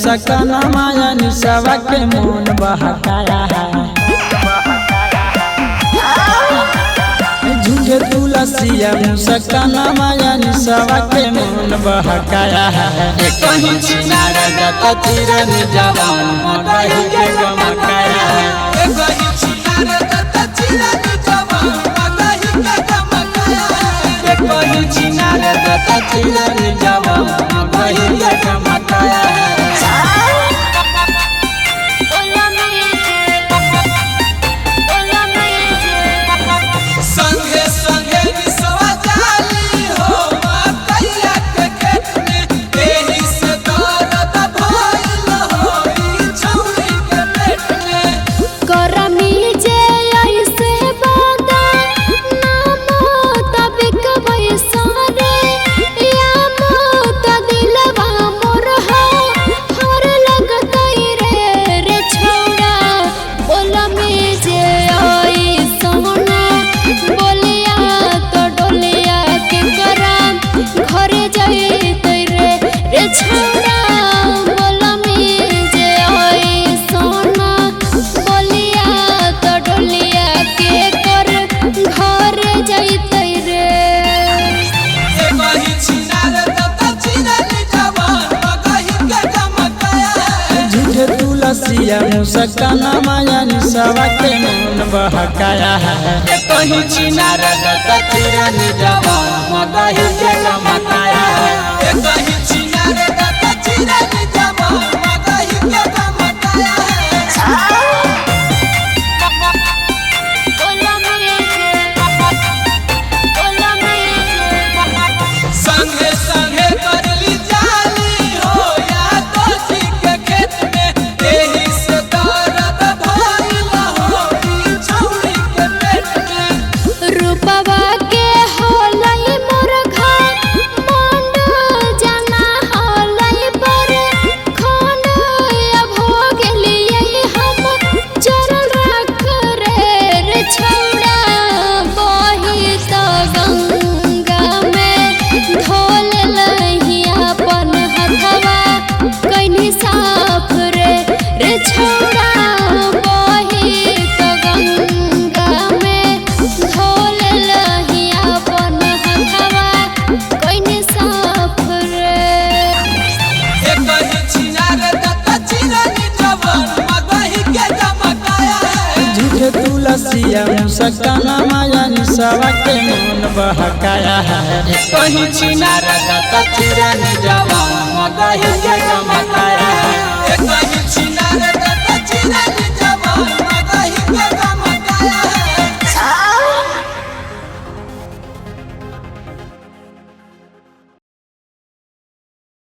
मुस्काना माया निशवा के मन बहकाया है। झूठे तुलसिया मुस्काना माया निशवा के मन बहकाया है। कहीं चिनार जाता चिरन जवान मगही के गमकाया है। कहीं चिनार जाता चिरन जवान मगही के गमकाया है। कहीं चिनार जाता चिरन जवान मगही के गमकाया है। संगे संगे निसवा जाली हो मकैया के खेत में एही से दर्द भइल हो ई छौरी के पेट में। करमी जे ऐसे बादा नामो तबिक बैसारे या मोत दिलवा मोर हो हर लगतई रे छौड़ा बोला में जे आई सोना बोलिया तो डोलिया के करा घरे जाई रे छौड़ा बोला में जे आई सोना बोलिया तो डोलिया के कर घरे जाई रे। कहीं चिनार जाता चिरन जवान मगही के गमकाया है। झूठे तुलसिया मुस्काना माया निशवा के मन बहकाया है। कहीं चिनार जाता चिरन जवान मगही के गमकाया है। कहीं चिनार जाता चिरन जवान मगही के गमकाया है। संगे संगे करली जाली हो या दोषी के खेत में एही से दर्द भइल हो ई छौरी के पेट में। रूपवा के होलई मुर्गा मंड जना होलई पर खान अब हो गेलिए हम चरल रख रे छौड़ा बही तो गंगा में धोल लही अपन हथवा कहीं साफ रे छौड़ा बही तो गंगा में धोल लही अपन हथवा कहीं साफ कहीं चिनार जाता चिरन जवान मगही के गमकाया है। झूठे तुलसिया मुस्काना माया निशवा के मन बहकाया है। कहीं चिनार जाता चिरन जवान मगही के गमकाया है। कहीं